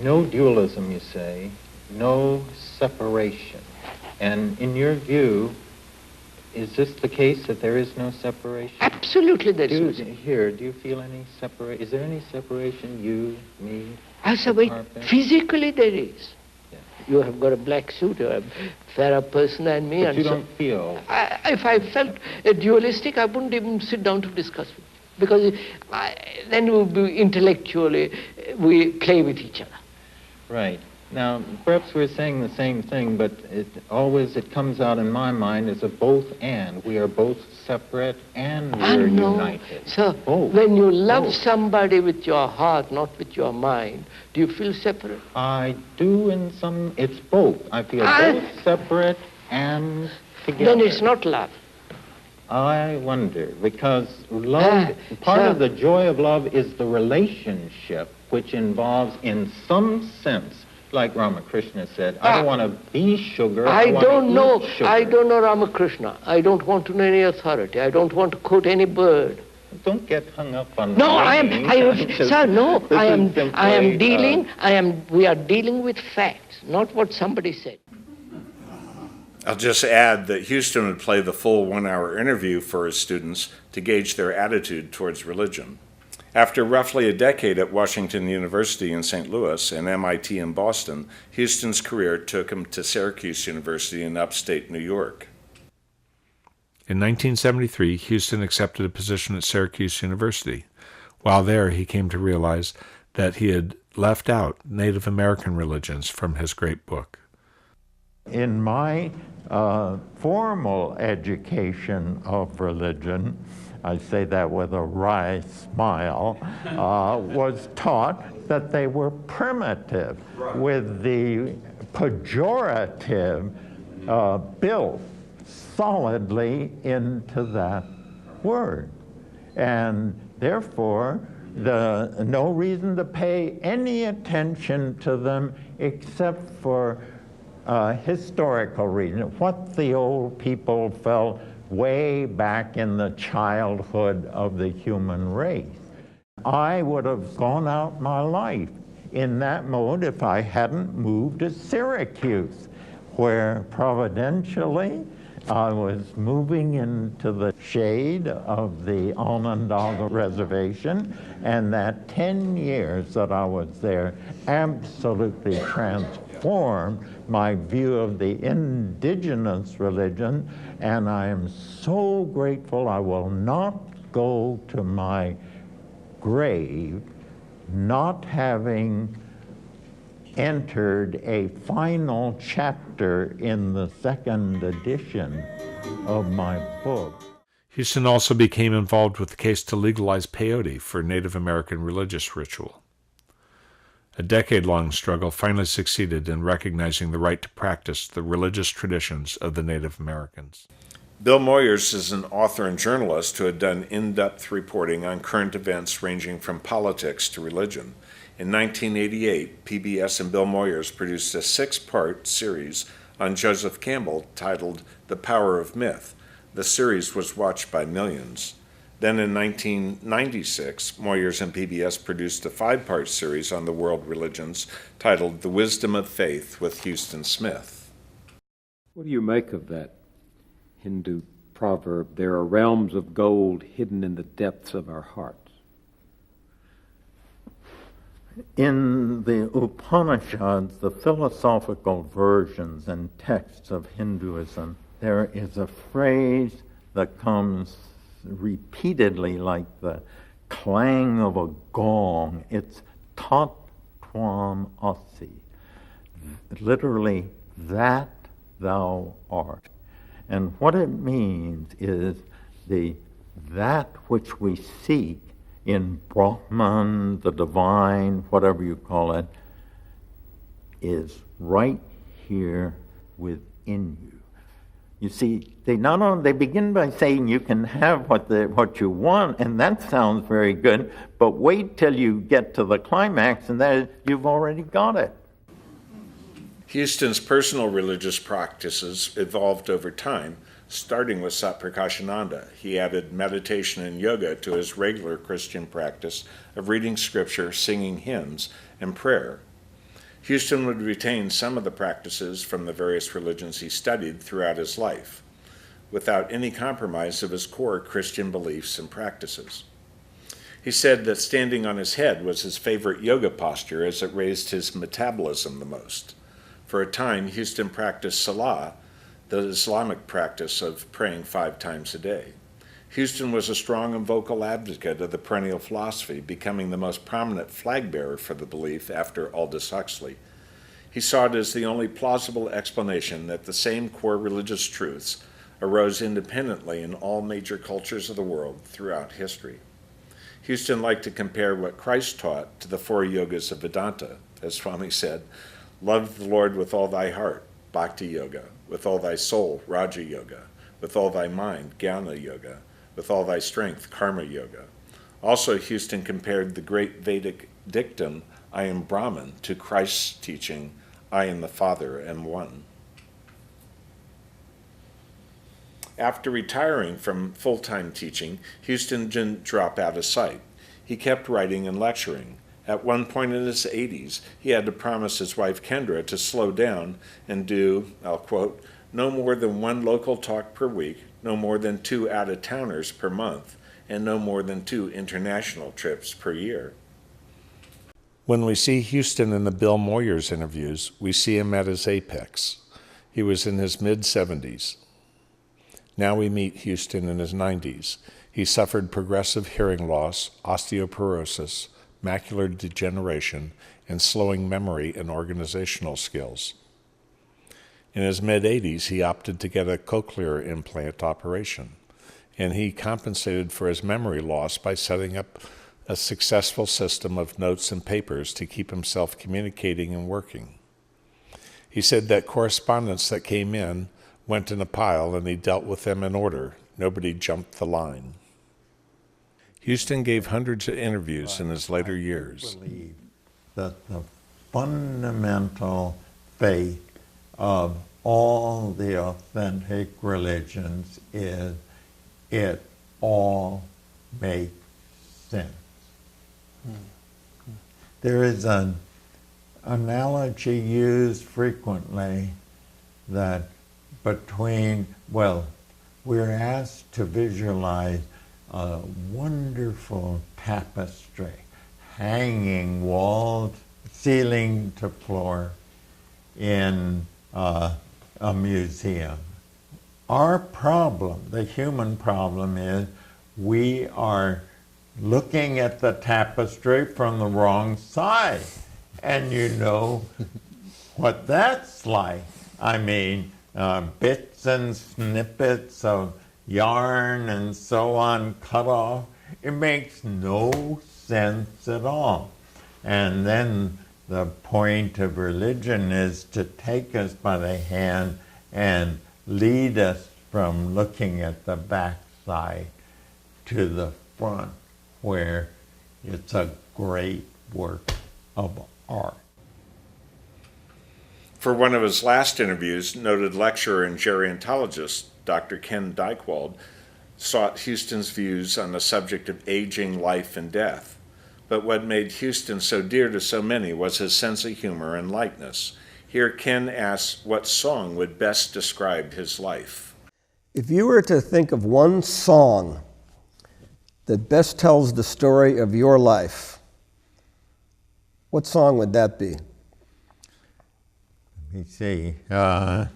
No dualism, you say, no separation. And in your view, is this the case that there is no separation? Absolutely there is. Here, do you feel any separation? Is there any separation, you, me? Physically there is. Yeah. You have got a black suit, you're a fairer person than me. But and you so don't feel... if I felt dualistic, I wouldn't even sit down to discuss it. Because then we would be intellectually, we play with each other. Right. Now, perhaps we're saying the same thing, but it comes out in my mind as a both and. We are both separate and we're united. So when you love somebody with your heart, not with your mind, do you feel separate? I do it's both. I feel both separate and together. Then it's not love. I wonder, because love, part of the joy of love is the relationship, which involves, in some sense, like Ramakrishna said, I don't want to be sugar, I don't know sugar. I don't know Ramakrishna. I don't want to know any authority. I don't want to quote any bird. Don't get hung up on No, we are dealing with facts, not what somebody said. I'll just add that Huston would play the full 1-hour interview for his students to gauge their attitude towards religion. After roughly a decade at Washington University in St. Louis and MIT in Boston, Huston's career took him to Syracuse University in upstate New York. In 1973, Huston accepted a position at Syracuse University. While there, he came to realize that he had left out Native American religions from his great book. In my formal education of religion, I say that with a wry smile, was taught that they were primitive, with the pejorative built solidly into that word. And therefore, no reason to pay any attention to them except for historical reasons, what the old people felt way back in the childhood of the human race. I would have gone out my life in that mode if I hadn't moved to Syracuse, where providentially I was moving into the shade of the Onondaga Reservation, and that 10 years that I was there absolutely transformed my view of the indigenous religion, and I am so grateful. I will not go to my grave not having entered a final chapter in the second edition of my book. Huston also became involved with the case to legalize peyote for Native American religious ritual. A decade-long struggle finally succeeded in recognizing the right to practice the religious traditions of the Native Americans. Bill Moyers is an author and journalist who had done in-depth reporting on current events ranging from politics to religion. In 1988, PBS and Bill Moyers produced a 6-part series on Joseph Campbell titled The Power of Myth. The series was watched by millions. Then in 1996, Moyers and PBS produced a 5-part series on the world religions titled The Wisdom of Faith with Huston Smith. What do you make of that Hindu proverb, "There are realms of gold hidden in the depths of our hearts"? In the Upanishads, the philosophical versions and texts of Hinduism, there is a phrase that comes repeatedly like the clang of a gong. It's tat tvam asi, literally, that thou art. And what it means is that which we seek in Brahman, the divine, whatever you call it, is right here within you. You see, they begin by saying you can have what you want, and that sounds very good, but wait till you get to the climax, and that is, you've already got it. Huston's personal religious practices evolved over time, starting with Satprakashananda. He added meditation and yoga to his regular Christian practice of reading scripture, singing hymns, and prayer. Huston would retain some of the practices from the various religions he studied throughout his life, without any compromise of his core Christian beliefs and practices. He said that standing on his head was his favorite yoga posture as it raised his metabolism the most. For a time, Huston practiced Salah, the Islamic practice of praying 5 times a day. Huston was a strong and vocal advocate of the perennial philosophy, becoming the most prominent flag bearer for the belief after Aldous Huxley. He saw it as the only plausible explanation that the same core religious truths arose independently in all major cultures of the world throughout history. Huston liked to compare what Christ taught to the 4 yogas of Vedanta. As Swami said, love the Lord with all thy heart, Bhakti Yoga, with all thy soul, Raja Yoga, with all thy mind, Jnana Yoga, with all thy strength, Karma Yoga. Also, Huston compared the great Vedic dictum, I am Brahman, to Christ's teaching, I and the Father am one. After retiring from full-time teaching, Huston didn't drop out of sight. He kept writing and lecturing. At one point in his 80s, he had to promise his wife Kendra to slow down and do, I'll quote, no more than 1 local talk per week, no more than 2 out-of-towners per month, and no more than 2 international trips per year. When we see Huston in the Bill Moyers interviews, we see him at his apex. He was in his mid-70s. Now we meet Huston in his 90s. He suffered progressive hearing loss, osteoporosis, macular degeneration, and slowing memory and organizational skills. In his mid-80s, he opted to get a cochlear implant operation, and he compensated for his memory loss by setting up a successful system of notes and papers to keep himself communicating and working. He said that correspondence that came in went in a pile and he dealt with them in order. Nobody jumped the line. Huston gave hundreds of interviews in his later years. I believe that the fundamental faith of all the authentic religions is it all makes sense. There is an analogy used frequently that we're asked to visualize a wonderful tapestry hanging wall, ceiling to floor in a museum. Our problem, the human problem, is we are looking at the tapestry from the wrong side. And you know what that's like. I mean, bits and snippets of yarn and so on cut off. It makes no sense at all. And then the point of religion is to take us by the hand and lead us from looking at the back side to the front, where it's a great work of art. For one of his last interviews, noted lecturer and gerontologist Dr. Ken Dykewald sought Huston's views on the subject of aging, life, and death. But what made Huston so dear to so many was his sense of humor and lightness. Here, Ken asks what song would best describe his life. If you were to think of one song that best tells the story of your life, what song would that be? Let me see. How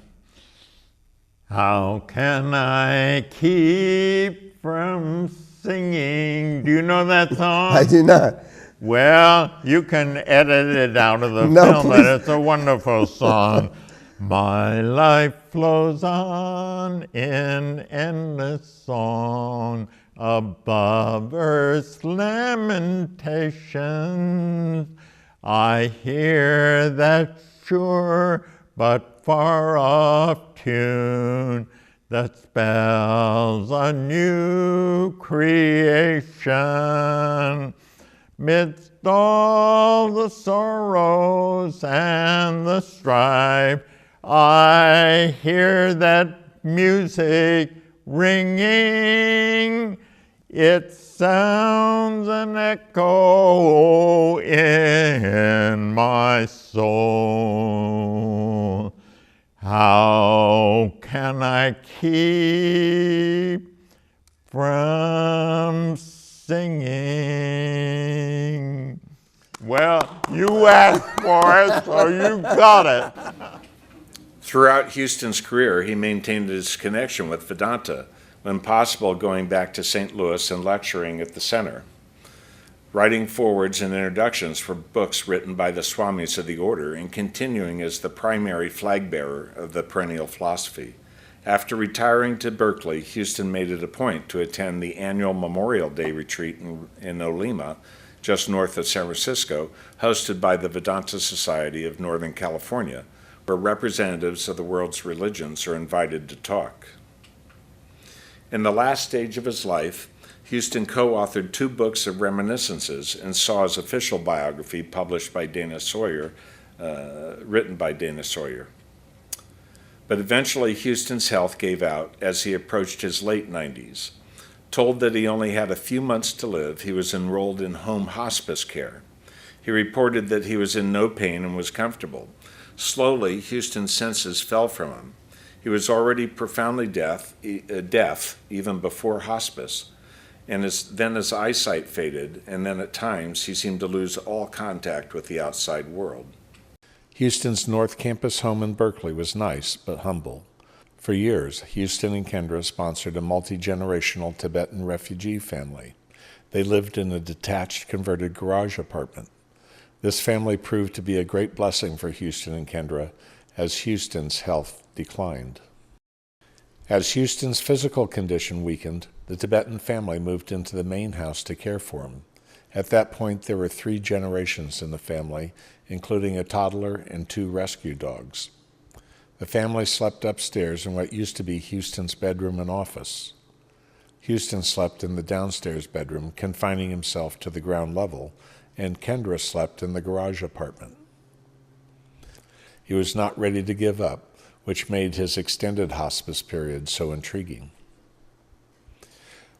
can I keep from singing? Do you know that song? I do not. Well, you can edit it out of the No, film, but it's a wonderful song. My life flows on in endless song above earth's lamentations. I hear that sure but far off tune that spells a new creation. Midst all the sorrows and the strife, I hear that music ringing. It sounds an echo in my soul. How can I keep from singing? Well, you asked for it, so you got it. Throughout Huston's career, he maintained his connection with Vedanta, when possible going back to St. Louis and lecturing at the center, writing forewords and introductions for books written by the Swamis of the order, and continuing as the primary flag bearer of the perennial philosophy. After retiring to Berkeley, Huston made it a point to attend the annual Memorial Day retreat in Olema, just north of San Francisco, hosted by the Vedanta Society of Northern California, where representatives of the world's religions are invited to talk. In the last stage of his life, Huston co-authored 2 books of reminiscences and saw his official biography published by Dana Sawyer, written by Dana Sawyer. But eventually Huston's health gave out as he approached his late 90s. Told that he only had a few months to live, he was enrolled in home hospice care. He reported that he was in no pain and was comfortable. Slowly, Huston's senses fell from him. He was already profoundly deaf even before hospice, and then his eyesight faded, and then at times he seemed to lose all contact with the outside world. Huston's North Campus home in Berkeley was nice, but humble. For years, Huston and Kendra sponsored a multi-generational Tibetan refugee family. They lived in a detached, converted garage apartment. This family proved to be a great blessing for Huston and Kendra as Huston's health declined. As Huston's physical condition weakened, the Tibetan family moved into the main house to care for him. At that point, there were 3 generations in the family, including a toddler and 2 rescue dogs. The family slept upstairs in what used to be Huston's bedroom and office. Huston slept in the downstairs bedroom, confining himself to the ground level, and Kendra slept in the garage apartment. He was not ready to give up, which made his extended hospice period so intriguing.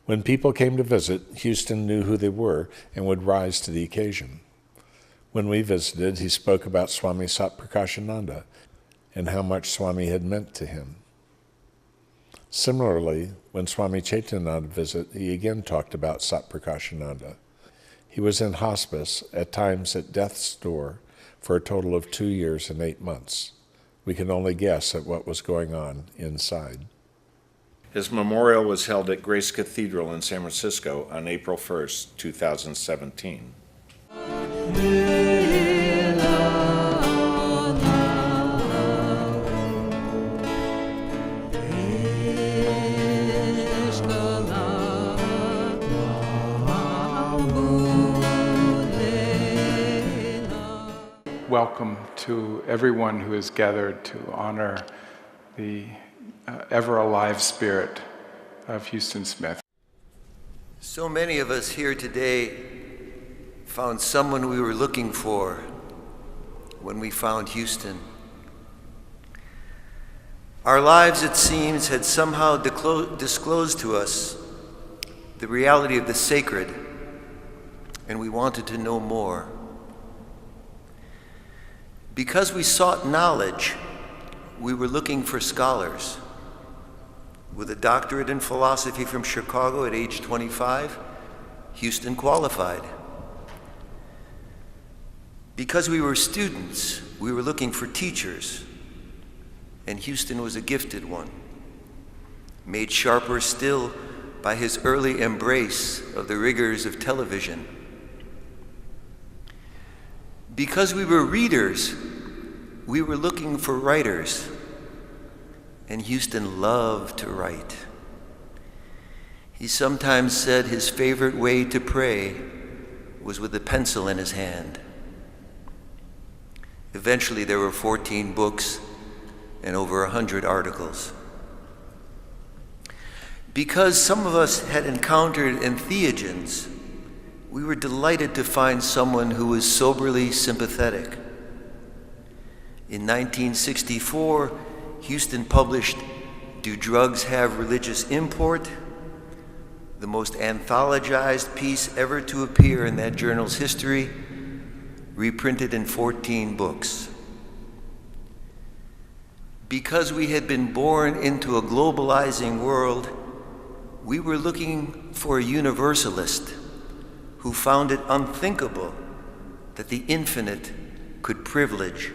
When people came to visit, Huston knew who they were and would rise to the occasion. When we visited, he spoke about Swami Satprakashananda and how much Swami had meant to him. Similarly, when Swami Chaitanya visited, he again talked about Satprakashananda. He was in hospice, at times at death's door, for a total of 2 years and 8 months. We can only guess at what was going on inside. His memorial was held at Grace Cathedral in San Francisco on April 1st, 2017. Welcome to everyone who is gathered to honor the ever-alive spirit of Huston Smith. So many of us here today found someone we were looking for when we found Huston. Our lives, it seems, had somehow disclosed to us the reality of the sacred, and we wanted to know more. Because we sought knowledge, we were looking for scholars. With a doctorate in philosophy from Chicago at age 25, Huston qualified. Because we were students, we were looking for teachers, and Huston was a gifted one, made sharper still by his early embrace of the rigors of television. Because we were readers, we were looking for writers, and Huston loved to write. He sometimes said his favorite way to pray was with a pencil in his hand. Eventually, there were 14 books and over 100 articles. Because some of us had encountered entheogens, we were delighted to find someone who was soberly sympathetic. In 1964, Huston published Do Drugs Have Religious Import?, the most anthologized piece ever to appear in that journal's history, reprinted in 14 books. Because we had been born into a globalizing world, we were looking for a universalist who found it unthinkable that the infinite could privilege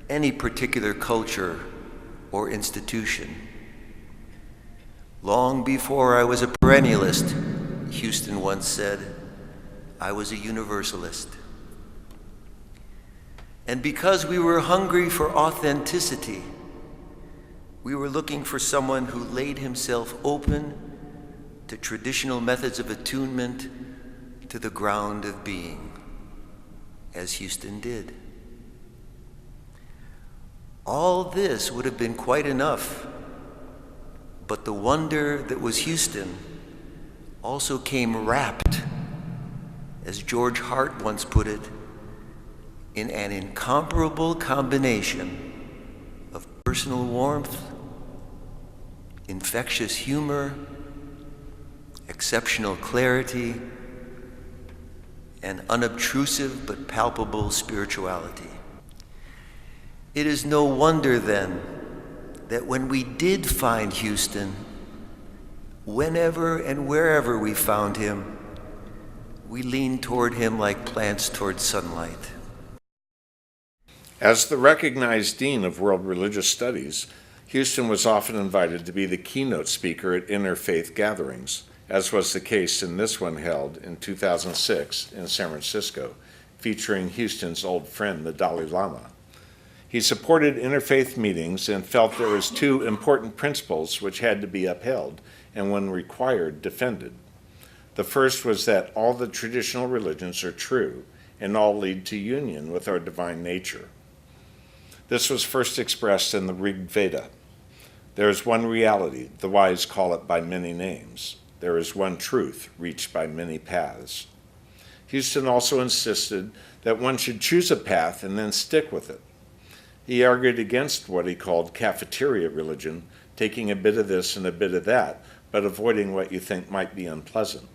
any particular culture or institution. Long before I was a perennialist, Huston once said, I was a universalist. And because we were hungry for authenticity, we were looking for someone who laid himself open to traditional methods of attunement to the ground of being, as Huston did. All this would have been quite enough, but the wonder that was Huston also came wrapped, as George Hart once put it, in an incomparable combination of personal warmth, infectious humor, exceptional clarity, and unobtrusive but palpable spirituality. It is no wonder then that when we did find Huston, whenever and wherever we found him, we leaned toward him like plants toward sunlight. As the recognized dean of world religious studies, Huston was often invited to be the keynote speaker at interfaith gatherings, as was the case in this one held in 2006 in San Francisco, featuring Huston's old friend, the Dalai Lama. He supported interfaith meetings and felt there was two important principles which had to be upheld and, when required, defended. The first was that all the traditional religions are true and all lead to union with our divine nature. This was first expressed in the Rig Veda. There is one reality, the wise call it by many names. There is one truth, reached by many paths. Huston also insisted that one should choose a path and then stick with it. He argued against what he called cafeteria religion, taking a bit of this and a bit of that, but avoiding what you think might be unpleasant.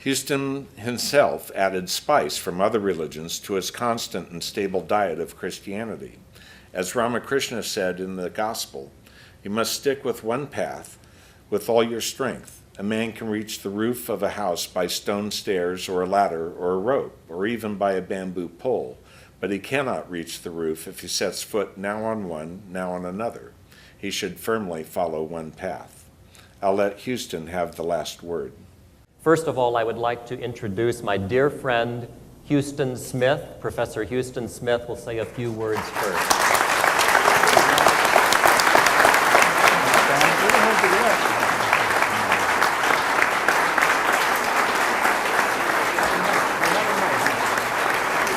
Huston himself added spice from other religions to his constant and stable diet of Christianity. As Ramakrishna said in the Gospel, you must stick with one path with all your strength. A man can reach the roof of a house by stone stairs or a ladder or a rope, or even by a bamboo pole, but he cannot reach the roof if he sets foot now on one, now on another. He should firmly follow one path. I'll let Huston have the last word. First of all, I would like to introduce my dear friend, Huston Smith. Professor Huston Smith will say a few words first.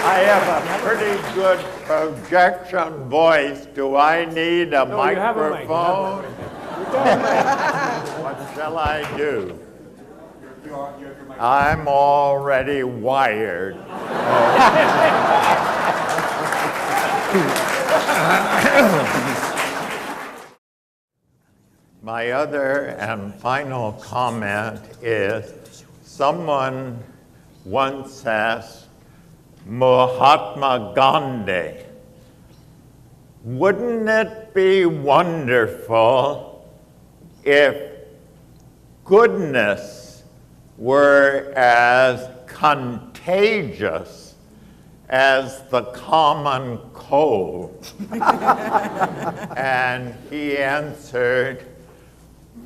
I have a pretty good projection voice. Do I need a microphone? What shall I do? I'm already wired. My other and final comment is someone once asked Mahatma Gandhi, wouldn't it be wonderful if goodness were as contagious as the common cold? And he answered,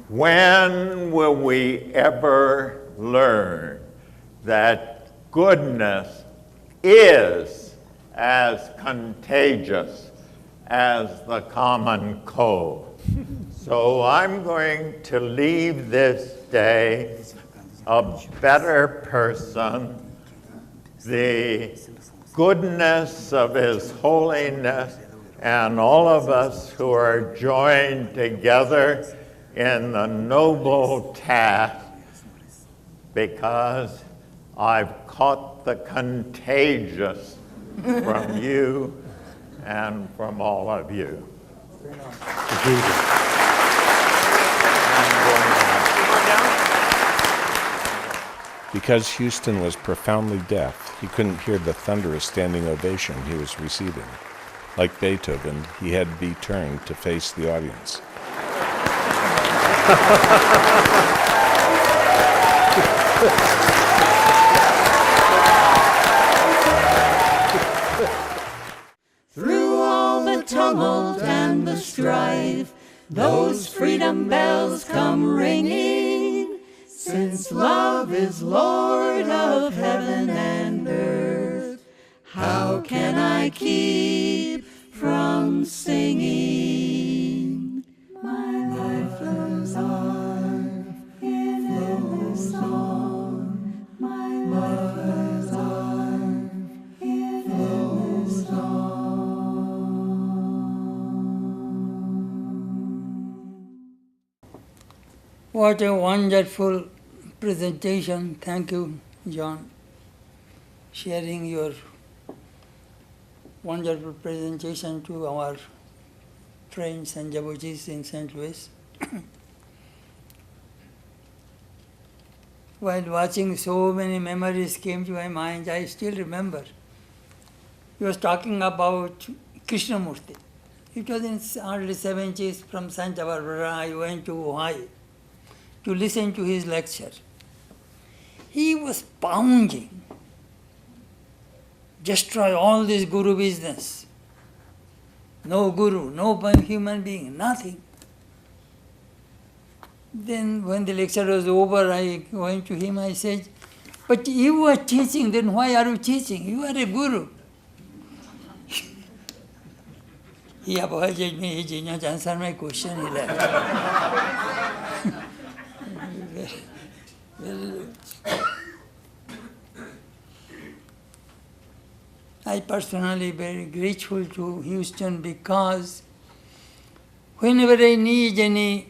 when will we ever learn that goodness is as contagious as the common cold? So I'm going to leave this day a better person. The goodness of His holiness, and all of us who are joined together in the noble task, because I've caught the contagious from you and from all of you. Because Huston was profoundly deaf, he couldn't hear the thunderous standing ovation he was receiving. Like Beethoven, he had to be turned to face the audience. Through all the tumult and the strife, those freedom bells come ringing, since love is Lord of heaven and earth. How can I keep from singing? My lifeless life in this song. My lifeless life in this song. What a wonderful presentation. Thank you, John, sharing your wonderful presentation to our friends and devotees in St. Louis. While watching, so many memories came to my mind. I still remember. He was talking about Krishnamurti. It was in early 70s from Santa Barbara. I went to Hawaii to listen to his lecture. He was pounding, destroy all this guru business. No guru, no human being, nothing. Then when the lecture was over, I went to him, I said, but you are teaching, then why are you teaching? You are a guru. He avoided me, he did not answer my question, he left. I personally very grateful to Huston because whenever I need any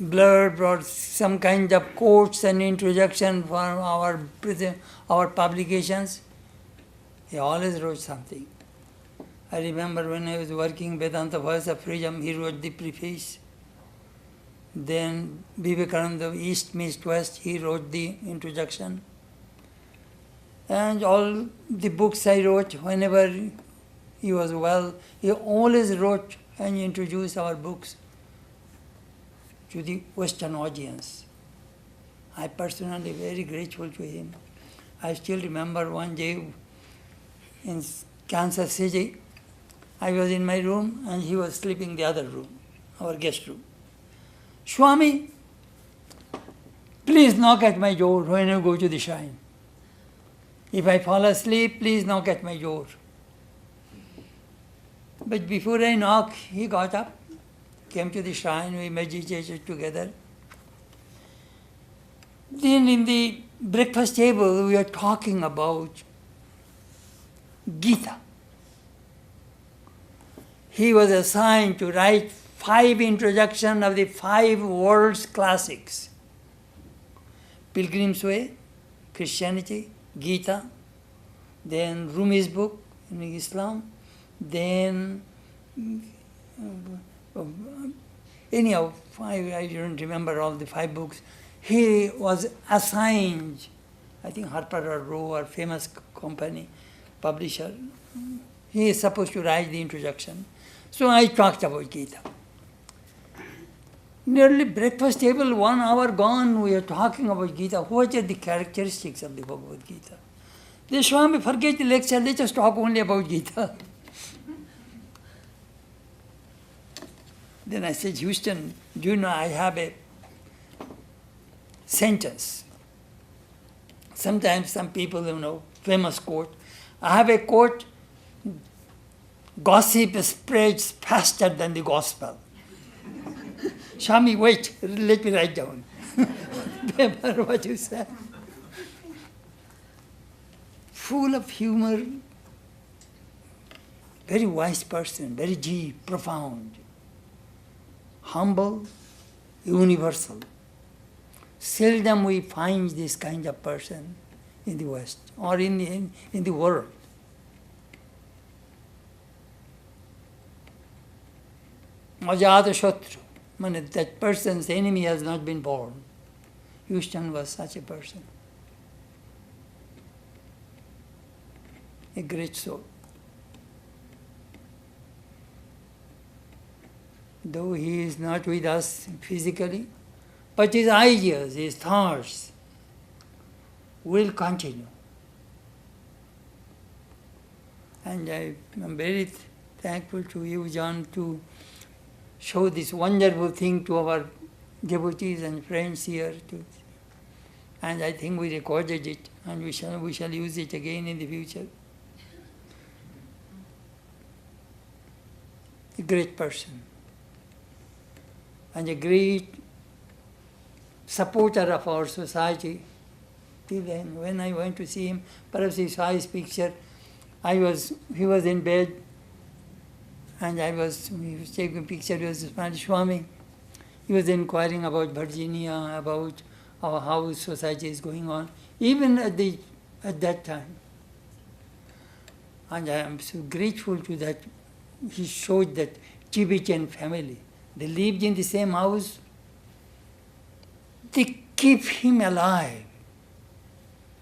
blurb or some kind of quotes and introduction for our publications, he always wrote something. I remember when I was working Vedanta Voice of Freedom, he wrote the preface. Then Vivekananda, East Meets West, he wrote the introduction. And all the books I wrote, whenever he was well, he always wrote and introduced our books to the Western audience. I personally very grateful to him. I still remember one day in Kansas City, I was in my room and he was sleeping in the other room, our guest room. Swami, please knock at my door when you go to the shrine. If I fall asleep, please knock at my door. But before I knock, he got up, came to the shrine, we meditated together. Then in the breakfast table, we were talking about Gita. He was assigned to write 5 introductions of the 5 world's classics. Pilgrim's Way, Christianity, Gita, then Rumi's book in Islam, then anyhow, 5, I don't remember all the 5 books. He was assigned, I think Harper or Row or famous company, publisher. He is supposed to write the introduction. So I talked about Gita. Nearly breakfast table, 1 hour gone, we are talking about Gita. What are the characteristics of the Bhagavad Gita? The Swami, forget the lecture, let us talk only about Gita. Then I said, Houston, do you know I have a sentence. Sometimes some people, famous quote. I have a quote, gossip spreads faster than the gospel. Swami, wait, let me write down. Remember what you said. Full of humor, very wise person, very deep, profound, humble, universal. Seldom we find this kind of person in the West or in the world. Ajata Shatru, that person's enemy has not been born. Houston was such a person. A great soul. Though he is not with us physically, but his ideas, his thoughts will continue. And I am very thankful to you, John, to show this wonderful thing to our devotees and friends here. And I think we recorded it, and we shall use it again in the future. A great person, and a great supporter of our society. Till then, when I went to see him, perhaps he saw his picture. He was in bed, and he was taking a picture. He was Spanish Swami. He was inquiring about Virginia, about how society is going on, even at that time. And I am so grateful to that. He showed that Tibetan family. They lived in the same house. They keep him alive.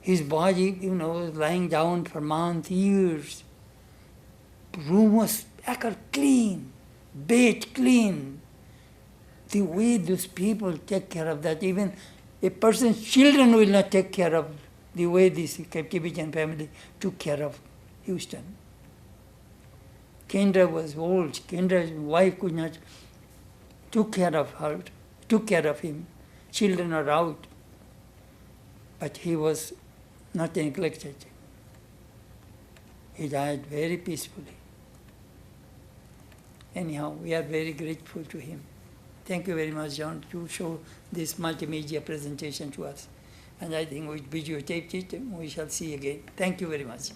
His body, was lying down for months, years. Room was clean, bed clean. The way those people take care of that, even a person's children will not take care of the way this Tibetan family took care of Houston. Kendra was old. Kendra's wife could not took care of him. Children are out. But he was not neglected. He died very peacefully. Anyhow, we are very grateful to him. Thank you very much, John, to show this multimedia presentation to us. And I think we videotaped it, and we shall see again. Thank you very much.